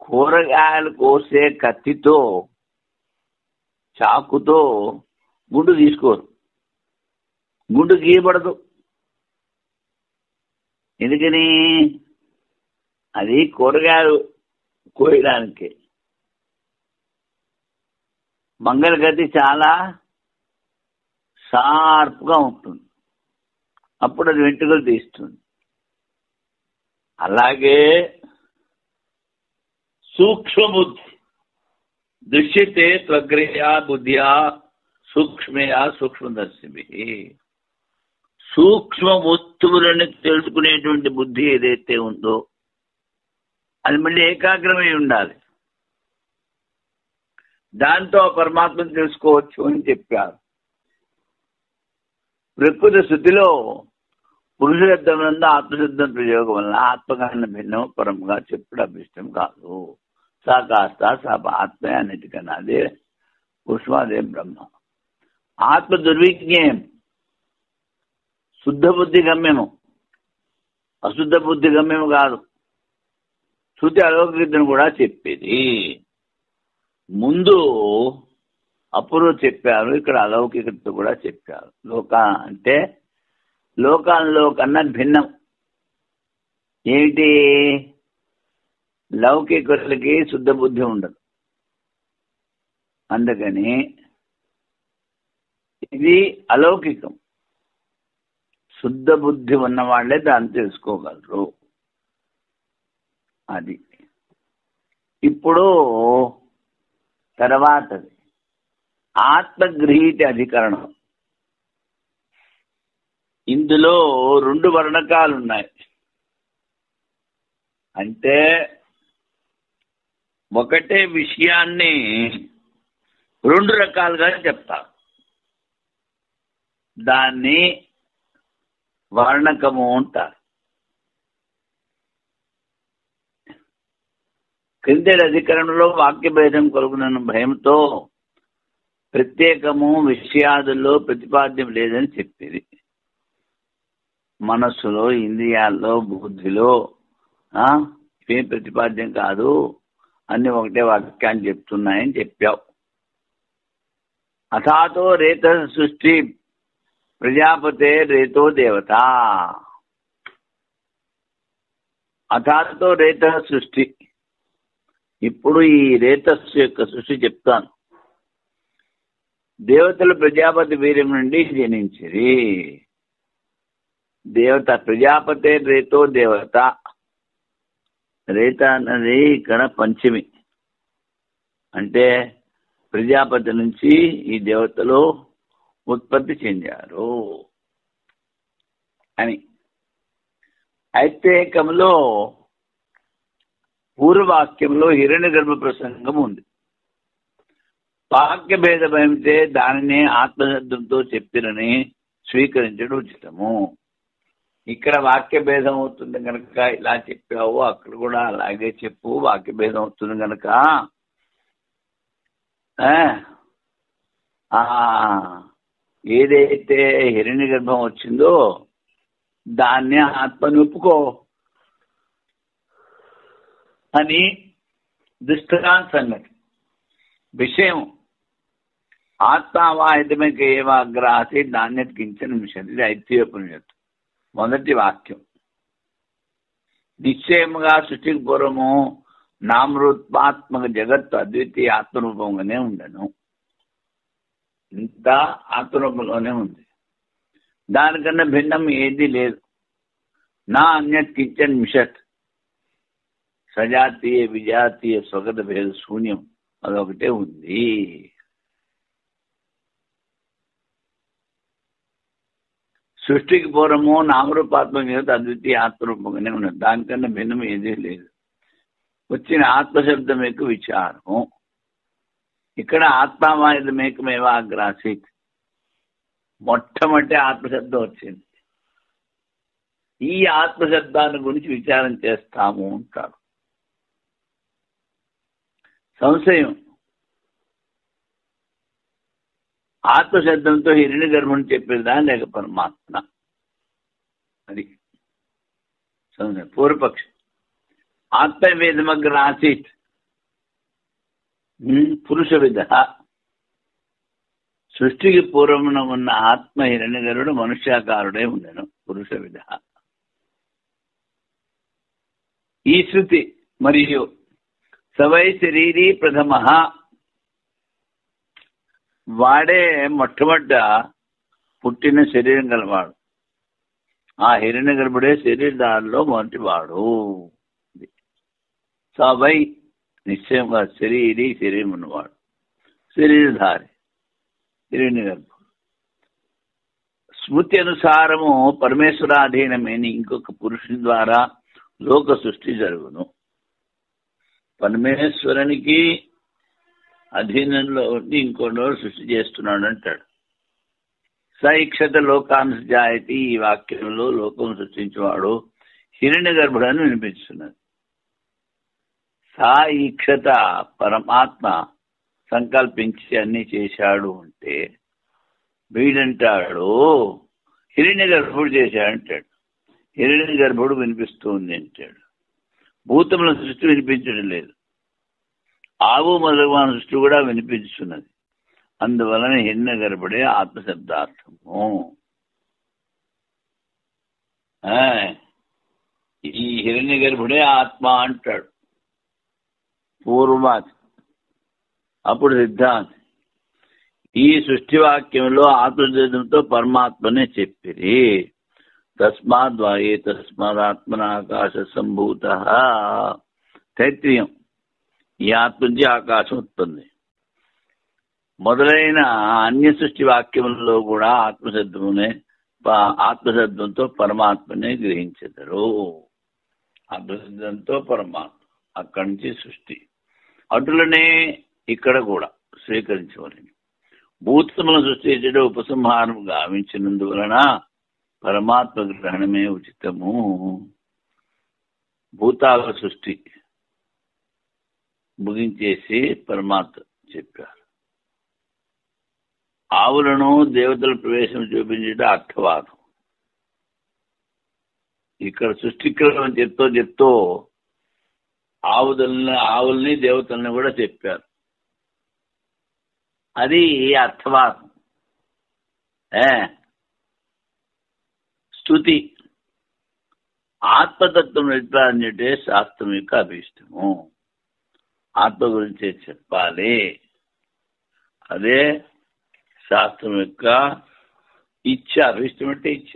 A: కూరగాయలు కోసే కత్తితో, చాకుతో గుండు తీసుకోరు, గుండు గీయబడదు. ఎందుకని? అది కూరగాయలు కోయడానికి. మంగళ గతి చాలా షార్ప్గా ఉంటుంది, అప్పుడు అది వెంట్రుకలు తీస్తుంది. అలాగే సూక్ష్మబుద్ధి దృశ్యతే త్వగ్రయా బుద్ధ్యా సూక్ష్మయా సూక్ష్మదర్శిభి. సూక్ష్మ వస్తువులను తెలుసుకునేటువంటి బుద్ధి ఏదైతే ఉందో అది మళ్ళీ ఏకాగ్రమై ఉండాలి. దాంతో పరమాత్మను తెలుసుకోవచ్చు అని చెప్పారు. ప్రకృతి స్థితిలో పురుష శబ్దం నందు ఆత్మశబ్దం ప్రయోగం వలన ఆత్మకన్నా భిన్నం పరముగా చెప్పుడు అభిష్టం కాదు. సా కాస్త సా ఆత్మే అన్నిటికన్నా అదే పురుషమాదే బ్రహ్మ. ఆత్మ దుర్విజ్ఞేయం, శుద్ధ బుద్ధి గమ్యము, అశుద్ధ బుద్ధి గమ్యము కాదు. శృతి అలౌకికతను కూడా చెప్పేది. ముందు అపూర్వ చెప్పారు, ఇక్కడ అలౌకికత కూడా చెప్పారు. అంటే లోకాల్లో కన్నా భిన్నం ఏమిటి? లౌకికులకి శుద్ధ బుద్ధి ఉండదు, అందుకని ఇది అలౌకికం. శుద్ధ బుద్ధి ఉన్న వాళ్ళే దాన్ని తెలుసుకోగలరు. అది ఇప్పుడు తర్వాతది ఆత్మగృహీత అధికరణం. ఇందులో 2 వర్ణకాలు ఉన్నాయి. అంటే ఒకటే విషయాన్ని 2 రకాలుగా చెప్తారు. దాన్ని వర్ణకము అంటారు. క్రిందటి అధికరణలో వాక్య భేదం కలుగునన్న భయంతో ప్రత్యేకము విషయాదుల్లో ప్రతిపాద్యం లేదని చెప్పింది. మనస్సులో, ఇంద్రియాల్లో, బుద్ధిలో ఏం ప్రతిపాద్యం కాదు, అన్ని ఒకటే వాక్యాన్ని చెప్తున్నాయని చెప్పావు. అథాతో రేత సృష్టి ప్రజాపతే రేతో దేవత. అథాతో రేత సృష్టి. ఇప్పుడు ఈ రేతస్సు యొక్క సృష్టి చెప్తాను. దేవతలు ప్రజాపతి వీర్యం నుండి జనించిరి. దేవత ప్రజాపతే రేతో దేవత. రేత అన్నది ఇక్కడ పంచమి. అంటే ప్రజాపతి నుంచి ఈ దేవతలు ఉత్పత్తి చెందారు అని. ఐత్రేయకంలో పూర్వవాక్యంలో హిరణ్యగర్భ ప్రసంగం ఉంది. వాక్య భేదమైతే దానినే ఆత్మశబ్దంతో చెప్పిరని స్వీకరించడం ఉచితము. ఇక్కడ వాక్య భేదం అవుతుంది కనుక ఇలా చెప్పావు, అక్కడ కూడా అలాగే చెప్పు. వాక్య భేదం అవుతుంది కనుక ఏదైతే హిరణ్య గర్భం వచ్చిందో దాన్ని ఆత్మని ఒప్పుకో అని దృష్టాంత సంగతి విషయం. ఆత్మావాహితమేక ఏవాగ్రాసి నాణ్యత కించన మిషన్. ఇది ఐత్రేయోపనిషత్తు మొదటి వాక్యం. నిశ్చయముగా సృష్టికి పూర్వము నామరూపాత్మక జగత్తు అద్వితీయ ఆత్మరూపంగానే ఉండను. ఇంత ఆత్మరూపంలోనే ఉంది, దానికన్నా భిన్నం ఏది లేదు. నా అన్యత్ కించన్ మిషత్. సజాతీయ విజాతీయ స్వగత భేద శూన్యం అదొకటే ఉంది. సృష్టికి పూర్వము నామరూపాత్మక జగత్తు అద్వితీయ ఆత్మరూపంగానే ఉన్నది, దానికన్నా భిన్నం ఏదీ లేదు. వచ్చిన ఆత్మశబ్దం యొక్క విచారం. ఇక్కడ ఆత్మావాహితమేకమేవాగ్రాసీత్ మొట్టమొదటి ఆత్మశబ్దం వచ్చింది. ఈ ఆత్మశబ్దాన్ని గురించి విచారం చేస్తాము అంటారు. సంశయం. ఆత్మశబ్దంతో హిరణ్య గర్భం చెప్పేదా లేక పరమాత్మ? అది సంశయం. పూర్వపక్షం. ఆత్మవేదమగ్రాసీత్ పురుష విధ. సృష్టికి పూర్వమున ఉన్న ఆత్మ హిరణ్య గర్భుడు మనుష్యాకారుడే ఉండను. పురుష విధ. ఈ శృతి మరియు సవై శరీరీ ప్రథమ. వాడే మొట్టమొదట పుట్టిన శరీరం గలవాడు. ఆ హిరణ్య గర్భుడే శరీరదారిలో మొదటివాడు. సవై నిశ్చయంగా శరీరీ శరీరం ఉన్నవాడు, శరీరధారి హిరణ్య గర్భుడు. స్మృతి అనుసారము పరమేశ్వరాధీనమైన ఇంకొక పురుషుని ద్వారా లోక సృష్టి జరుగును. పరమేశ్వరునికి అధీనంలో ఉండి ఇంకోటి సృష్టి చేస్తున్నాడు అంటాడు. సైక్షత లోకాన్ని జాయతి. ఈ వాక్యంలో లోకం సృష్టించేవాడు హిరణ్య గర్భుడు అని వినిపిస్తున్నది. సాయిక్షత పరమాత్మ సంకల్పించి అన్ని చేశాడు అంటే వీడంటాడు హిరణ్య గర్భుడు చేశాడంటాడు. హిరణ్య గర్భుడు వినిపిస్తుంది అంటాడు. భూతముల సృష్టి వినిపించడం లేదు. ఆవు మొదలైన సృష్టి కూడా వినిపిస్తున్నది. అందువలన హిరణ్య గర్భుడే ఆత్మశబ్దార్థము. ఈ హిరణ్య గర్భుడే ఆత్మ అంటాడు పూర్వమాత్. అప్పుడు సిద్ధాంతి ఈ సృష్టి వాక్యంలో ఆత్మశబ్దంతో పరమాత్మనే చెప్పిరి. తస్మాద్వాయే తస్మాదాత్మన ఆకాశ సంభూత. తైత్రీయం. ఈ ఆత్మ నుంచి ఆకాశం ఉత్పత్తి. మొదలైన అన్య సృష్టి వాక్యములలో కూడా ఆత్మశబ్దంతో పరమాత్మనే గ్రహించెదరు. ఆత్మశబ్దంతో పరమాత్మ, అక్కడి నుంచి సృష్టి. అటులనే ఇక్కడ కూడా స్వీకరించవలని. భూతములను సృష్టించడం ఉపసంహారం గావించినందువలన పరమాత్మ గ్రహణమే ఉచితము. భూతాల సృష్టి ముగించేసి పరమాత్మ చెప్పారు. ఆవులను దేవతల ప్రవేశం చూపించడం అర్థవాదం. ఇక్కడ సృష్టిక్రమం చెప్తూ ఆవుల్ని దేవతల్ని కూడా చెప్పారు. అది అర్థవాదం. స్తుతి. ఆత్మతత్వం నిర్ధారించే శాస్త్రం యొక్క అభీష్టము. ఆత్మ గురించే చెప్పాలి. అదే శాస్త్రం యొక్క ఇచ్చ. అభీష్టం అంటే ఇచ్చ.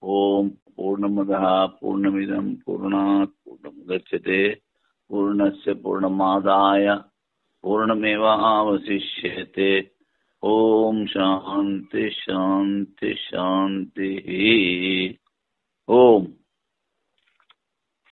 A: ఓం పూర్ణమదః పూర్ణమిదం పూర్ణాత్ పూర్ణముదచ్యతే పూర్ణస్య పూర్ణమాదాయ పూర్ణమేవావశిష్యతే. ఓం శాంతి శాంతి శాంతి. ఓం